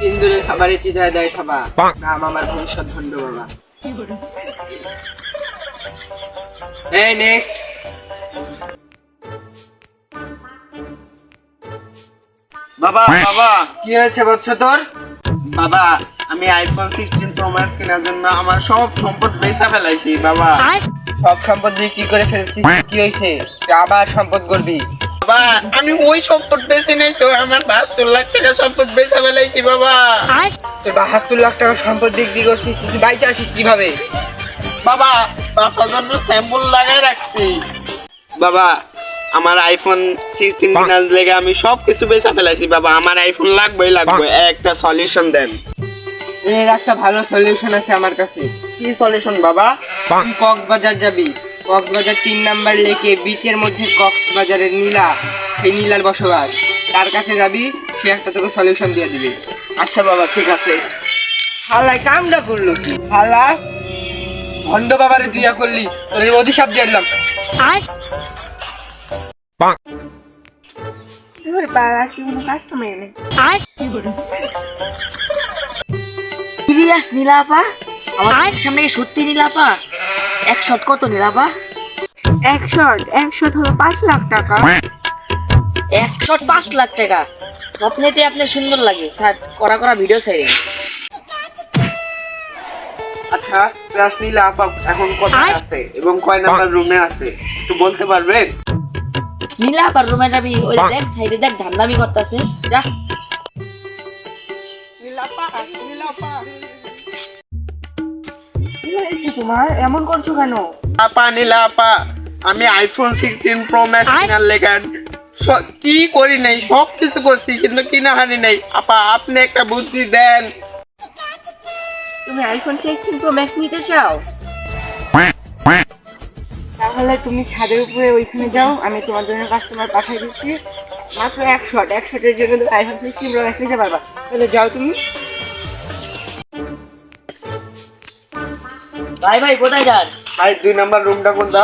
ইন্দুরের খাবারে চিতায় দেয় খাবা নাম আমার ভবিষ্যৎ ভণ্ড বাবা। এই নেক্সট। বাবা বাবা কি হয়েছে বৎস তোর? বাবা, আমি আইফোন 16 প্রো ম্যাক্স কেনার জন্য আমার সব সম্পদ বেচা ফেলাইছি বাবা। সব সম্পদ দিয়ে কি করে ফেলছিস? কি হয়েছে? তুই আবার সম্পদ করবি? বাবা, আমি ওই সম্পদ বেচি নাই তো, আমার 72 লাখ টাকা সম্পদ বেচা ফেলাইছি বাবা। তুই 72 লাখ টাকা সম্পদ বিক্রি করছিস, তুই বাইচে আসিস কিভাবে? বাবা, 5,000 স্যাম্পল লাগাই রাখছি বাবা। আমার আইফোন 16 কেনার লেগে আমি সব কিছু বেচা ফেলাইছি বাবা। আমার আইফোন লাগবেই লাগবে, একটা সলিউশন দেন। এর একটা ভালো সলিউশন আছে আমার কাছে। কি সলিউশন বাবা? তুই কক্সবাজার যাবি, কক্সবাজার 3 নাম্বার লেকে বিচের মধ্যে কক্সবাজারের নীলা, সেই নীলার বসবাস, তার কাছে যাবি, সে একটা তোকে সলিউশন দিয়ে দিবে। আচ্ছা বাবা, ঠিক আছে। হালাই কামটা করলো কি? হালা ভণ্ড বাবারে দিয়া করলি, তোর এই অভিশাপ দিয়ে দিলাম। সিরিয়াস নীলাপা? আমার সামনে সত্যি নীলাপা? এক শট কত নীলাপা? এক শট হলো 5 লাখ টাকা। এক শট 5 লাখ টাকা? স্বপ্নেতে আপনি সুন্দর লাগে, করা করা ভিডিও চাই। আচ্ছা, রাসমিলা আপা এখন কোথায় আছে এবং কয় নাম্বার রুমে আছে একটু বলতে পারবেন? নীলাপার রুমে যাবি, ওই দেখ সাইডে দেখ ধান্দামি করতেছে, যা। কি হয়েছে তোমার? এমন করছো কেন? আপা, নীলা আপা, আমি আইফোন 16 প্রো ম্যাক্স কেনার লেগে কি করি নাই, সব কিছু করছি কিন্তু কিনা হানি নাই। আপা, আপনি একটা বুদ্ধি দেন। তুমি আইফোন 16 প্রো ম্যাক্স নিতে চাও? তাহলে তুমি ছাদের উপরে ওইখানে যাও, আমি তোমার জন্য কাস্টমার পাঠিয়ে দিচ্ছি। মাত্র এক শটের জন্য তুমি আইফোন 16 প্রো ম্যাক্স নিতে পারবা। তাহলে যাও তুমি। ভাই ভাই কোথায় যাস? ভাই 2 নাম্বার রুমটা কোনটা?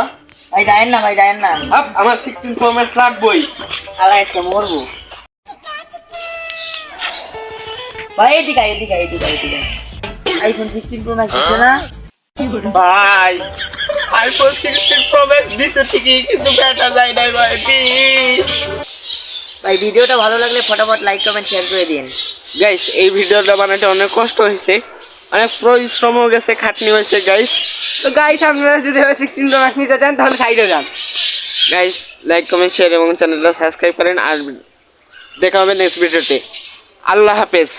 ভাই যায়েন না, ভাই যায়েন না, আমার 16 প্রো ম্যাক্স লাগবেই। আলাই একটা মরবো। ভাই এদিকে আয়, এদিকে আয়, এদিকে আয়, এদিকে আয়। আইফোন 16 প্রো ম্যাক্স দিচ্ছে না? ভাই, আইফোন 16 প্রো ম্যাক্স দিছে ঠিকই কিন্তু ব্যাটা যায় নাই ভাই, প্লিজ। ভাই ভিডিওটা ভালো লাগলে ফটাফট লাইক কমেন্ট শেয়ার করে দিন। গাইস, এই ভিডিওটা বানাতে অনেক কষ্ট হয়েছে, অনেক পরিশ্রমও গেছে, খাটনি হয়েছে গাইস। তো গাইস, আপনারা যদি 16 প্রো ম্যাক্স নিতে চান তাহলে সাইডে যান। গাইস, লাইক কমেন্ট শেয়ার এবং চ্যানেলটা সাবস্ক্রাইব করেন। আর দেখা হবে নেক্সট ভিডিওতে। আল্লাহ হাফেজ।